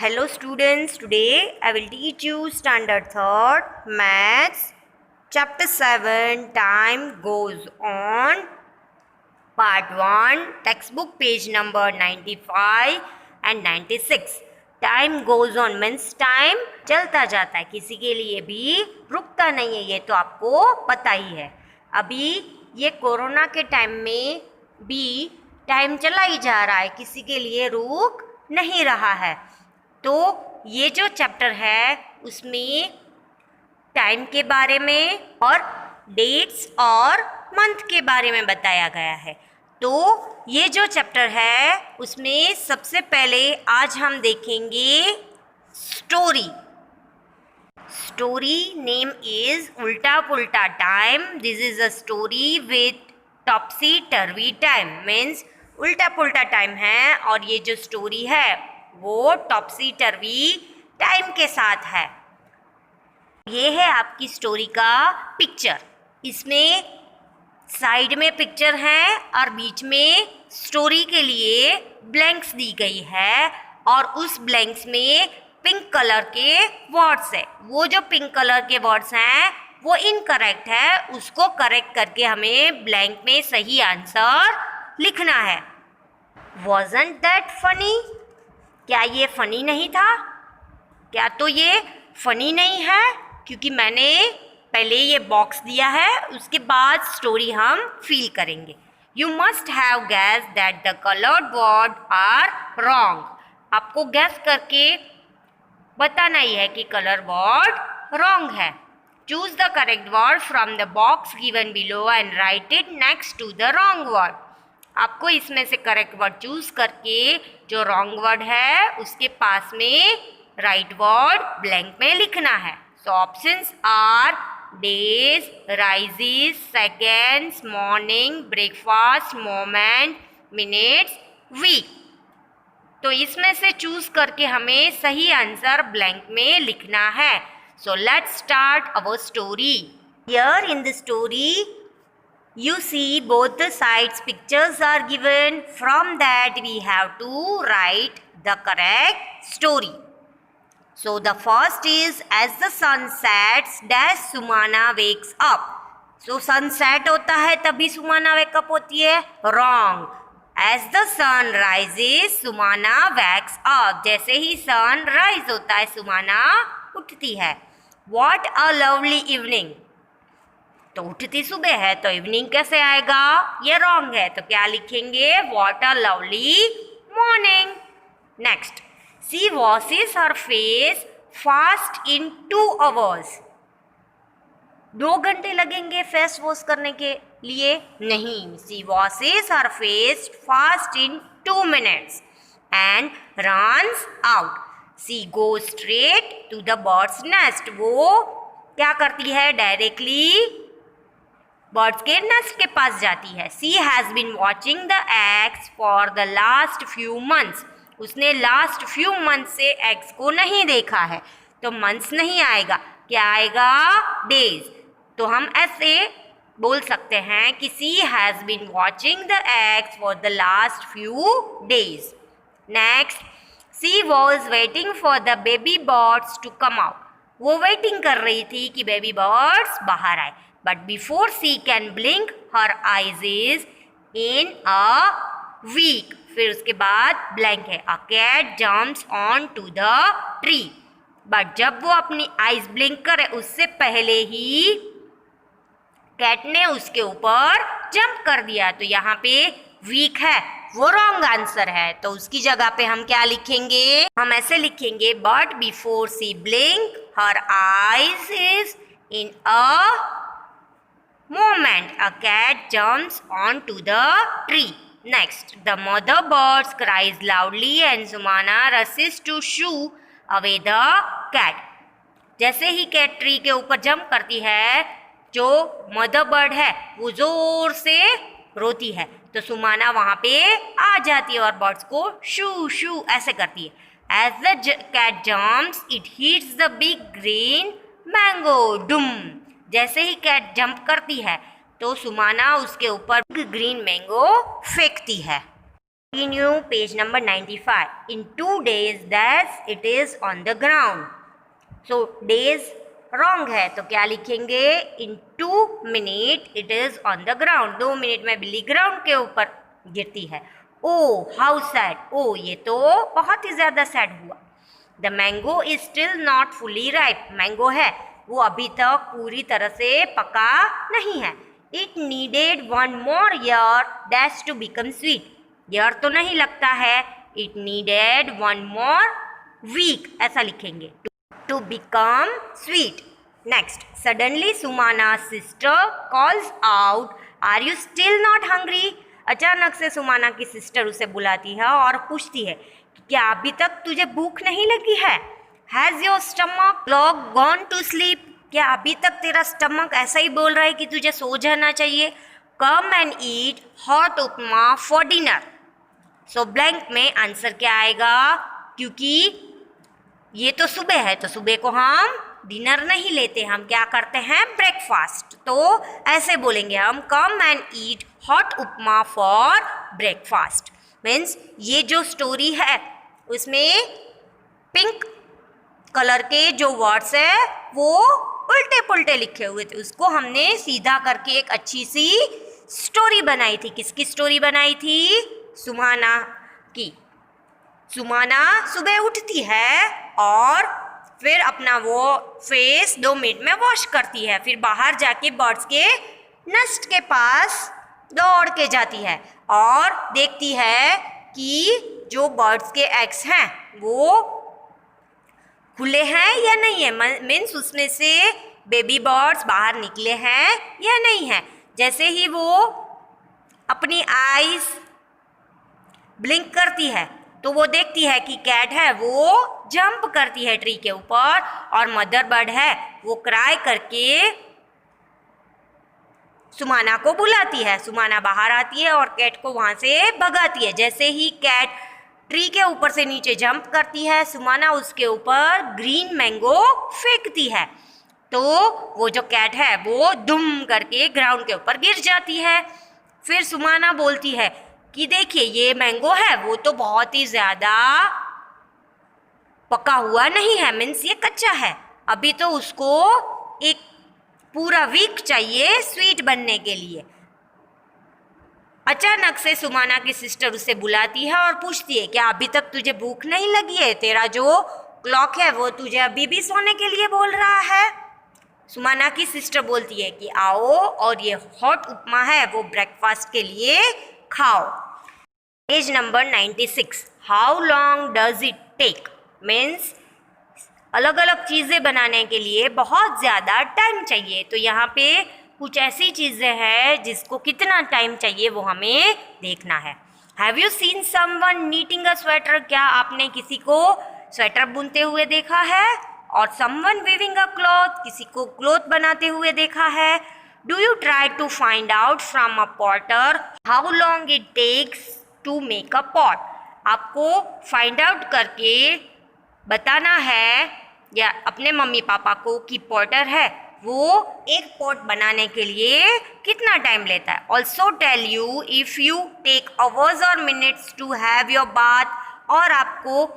Hello students, today I will teach you standard 3rd maths chapter 7 time goes on part 1 textbook page number 95 and 96. Time goes on means time चलता जाता है, किसी के लिए भी रुकता नहीं है, ये तो आपको पता ही है। अभी ये कोरोना के टाइम में भी टाइम चला ही जा रहा है, किसी के लिए रुक नहीं रहा है। तो ये जो चैप्टर है उसमें टाइम के बारे में और डेट्स और मंथ के बारे में बताया गया है। तो ये जो चैप्टर है उसमें सबसे पहले आज हम देखेंगे स्टोरी। स्टोरी नेम इज उल्टा पुल्टा time. This is a story with टॉपसी टर्वी time, means उल्टा पुल्टा टाइम है और ये जो स्टोरी है वो टॉपसी टर्वी टाइम के साथ है। ये है आपकी स्टोरी का पिक्चर। इसमें साइड में पिक्चर है और बीच में स्टोरी के लिए ब्लैंक्स दी गई है और उस ब्लैंक्स में पिंक कलर के वर्ड्स है। वो जो पिंक कलर के वर्ड्स हैं वो इनकरेक्ट है, उसको करेक्ट करके हमें ब्लैंक में सही आंसर लिखना है। Wasn't that funny? क्या ये फनी नहीं था? क्या तो ये फनी नहीं है? क्योंकि मैंने पहले ये बॉक्स दिया है, उसके बाद स्टोरी हम फील करेंगे। You must have guess that the coloured word are wrong. आपको गैस करके बताना ही है कि कलर वर्ड रॉन्ग है। Choose the correct word from the box given below and write it next to the wrong word. आपको इसमें से करेक्ट वर्ड चूज करके जो रॉन्ग वर्ड है उसके पास में राइट वर्ड ब्लैंक में लिखना है। So options are days, rises, seconds, morning, breakfast, moment, minutes, week. तो इसमें से चूज करके हमें सही आंसर ब्लैंक में लिखना है। So let's start our story. Here in the story you see both the sides pictures are given. From that we have to write the correct story. So the first is as the sun sets dash Sumana wakes up. So sunset होता है तभी Sumana wake up होती है, wrong. As the sun rises Sumana wakes up. जैसे ही sun rise होता है सुमाना उठती है। What a lovely evening. तो उठती सुबह है तो इवनिंग कैसे आएगा, ये रॉन्ग है। तो क्या लिखेंगे, what a lovely morning. Next, she washes her face fast in 2 hours। 2 घंटे लगेंगे फेस वॉश करने के लिए, नहीं। She washes her face fast in 2 minutes and runs out. She go straight to the bird's nest. वो क्या करती है, डायरेक्टली बर्ड्स के नेस्ट के पास जाती है। She has been watching the eggs for the last few months. उसने लास्ट फ्यू मंथ से एग्स को नहीं देखा है, तो मंथ्स नहीं आएगा, क्या आएगा, डेज। तो हम ऐसे बोल सकते हैं कि she has been watching the eggs for the last few days. Next, she was waiting for the baby birds to come out. वो वेटिंग कर रही थी कि बेबी बर्ड्स बाहर आए। But before she can blink, her eyes is in a week. फिर उसके बाद blank है। A cat jumps on to the tree. But जब वो अपनी eyes blink करे उससे पहले ही कैट ने उसके ऊपर जंप कर दिया। तो यहाँ पे week है, वो रॉन्ग आंसर है। तो उसकी जगह पे हम क्या लिखेंगे, हम ऐसे लिखेंगे, but before she blink, her eyes is in a moment a cat jumps onto the tree. Next, the mother bird cries loudly and Sumana rushes to shoo away the cat. जैसे ही कैट ट्री के ऊपर jump करती है, जो mother bird है वो जोर से रोती है, तो सुमाना वहाँ पे आ जाती है और बर्ड्स को शू शू ऐसे करती है। As the cat jumps, it hits the big green mango. डुम। जैसे ही कैट जंप करती है तो सुमाना उसके ऊपर ग्रीन मैंगो फेंकती है। Continue page number 95. In 2 days that it is on the ground. So days wrong है तो क्या लिखेंगे? In 2 minutes it is on the ground. 2 minute में बिल्ली ग्राउंड के ऊपर गिरती है. Oh how sad. Oh ये तो बहुत ही ज़्यादा सैड हुआ. The mango is still not fully ripe. Mango है वो अभी तक पूरी तरह से पका नहीं है. It needed one more year dash to become sweet. Year तो नहीं लगता है. It needed one more week ऐसा लिखेंगे. To become sweet. Next. Suddenly Sumana sister calls out, are you still not hungry. अचानक से सुमाना की सिस्टर उसे बुलाती है और पूछती है कि क्या अभी तक तुझे भूख नहीं लगी है. Has your stomach gone to sleep. क्या अभी तक तेरा स्टमक ऐसा ही बोल रहा है कि तुझे सो जाना चाहिए. Come and eat hot upma for dinner. So blank में आंसर क्या आएगा? क्योंकि ये तो सुबह है तो सुबह को हम डिनर नहीं लेते, हम क्या करते हैं? ब्रेकफास्ट. तो ऐसे बोलेंगे हम come and eat hot upma for breakfast. Means ये जो स्टोरी है उसमें पिंक कलर के जो वर्ड्स है वो उल्टे पुल्टे लिखे हुए थे, उसको हमने सीधा करके एक अच्छी सी स्टोरी बनाई थी. किसकी स्टोरी बनाई थी? सुमाना की. सुमाना सुबह उठती है और फिर अपना वो फेस 2 मिनट में वॉश करती है, फिर बाहर जाके बर्ड्स के नेस्ट के पास दौड़ के जाती है और देखती है कि जो बर्ड्स के एग्स हैं वो खुले हैं या नहीं है. मीन्स उसमें से बेबी बर्ड्स बाहर निकले हैं या नहीं है. जैसे ही वो अपनी आईज ब्लिंक करती है तो वो देखती है कि कैट है वो जंप करती है ट्री के ऊपर और मदर बर्ड है वो क्राई करके सुमाना को बुलाती है. सुमाना बाहर आती है और कैट को वहाँ से भगाती है. जैसे ही कैट ट्री के ऊपर से नीचे जंप करती है सुमाना उसके ऊपर ग्रीन मैंगो फेंकती है. तो वो जो कैट है वो दुम करके ग्राउंड के ऊपर गिर जाती है. फिर सुमाना बोलती है कि देखिए ये मैंगो है वो तो बहुत ही ज़्यादा पका हुआ नहीं है, मीन्स ये कच्चा है, अभी तो उसको एक पूरा वीक चाहिए स्वीट बनने के लिए. अचानक से सुमाना की सिस्टर उसे बुलाती है और पूछती है क्या अभी तक तुझे भूख नहीं लगी है? तेरा जो क्लॉक है वो तुझे अभी भी सोने के लिए बोल रहा है. सुमाना की सिस्टर बोलती है कि आओ और ये हॉट उपमा है वो ब्रेकफास्ट के लिए खाओ. Page number 96. How long does it take. Means अलग अलग चीज़ें बनाने के लिए बहुत ज़्यादा टाइम चाहिए. तो यहाँ पे कुछ ऐसी चीज़ें हैं जिसको कितना टाइम चाहिए वो हमें देखना है. Have you seen someone knitting a sweater. क्या आपने किसी को स्वेटर बुनते हुए देखा है? और समवन वीविंग अ क्लॉथ. किसी को क्लॉथ बनाते हुए देखा है. Do you try to find out from a potter how long it takes to make a pot. आपको फाइंड आउट करके बताना है या अपने मम्मी पापा को कि पॉटर है वो एक पॉट बनाने के लिए कितना टाइम लेता है. Also tell you if you take hours और minutes to have your bath. और आपको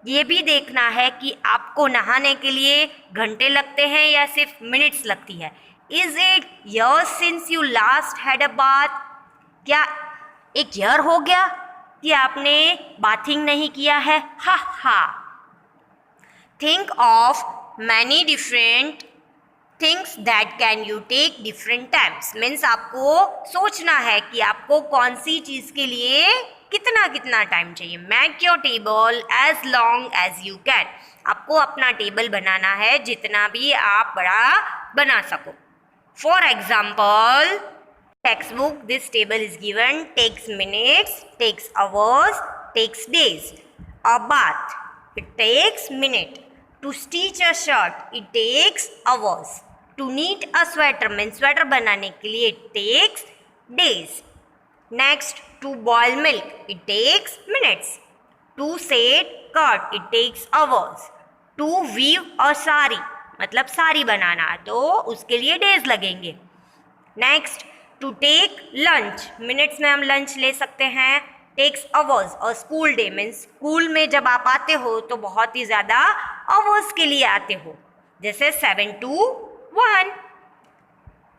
ये भी देखना है कि आपको नहाने के लिए घंटे लगते हैं या सिर्फ मिनट्स लगती है. Is it years since you last had a bath. क्या एक ईयर हो गया कि आपने बाथिंग नहीं किया है? हा हा. Think of many different things that can you take different times. Means आपको सोचना है कि आपको कौन सी चीज़ के लिए कितना कितना टाइम चाहिए. Make your table as long as you can. आपको अपना टेबल बनाना है जितना भी आप बड़ा बना सको. For example textbook this table is given takes minutes, takes hours, takes days. A bath it takes minute. To stitch a shirt it takes hours. To knit a sweater means sweater बनाने के लिए it takes days. Next, to boil milk it takes minutes. To set cut it takes hours. To weave a sari मतलब साड़ी बनाना तो उसके लिए days लगेंगे. Next, to take lunch minutes में हम लंच ले सकते हैं. टेक्स अवर्स, और स्कूल डे मीन्स स्कूल में जब आप आते हो तो बहुत ही ज़्यादा अवर्स के लिए आते हो, जैसे 7 to 1.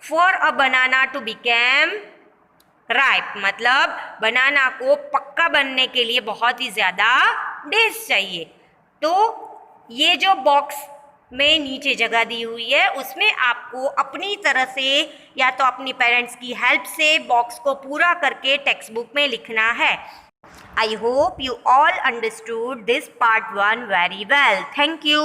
For a banana to became ripe, मतलब बनाना को पक्का बनने के लिए बहुत ही ज़्यादा डेज चाहिए. तो ये जो बॉक्स में नीचे जगह दी हुई है उसमें आपको अपनी तरह से या तो अपनी पेरेंट्स की हेल्प से बॉक्स को पूरा करके टेक्स्ट बुक में लिखना है. I hope you all understood this part 1 very well. Thank you.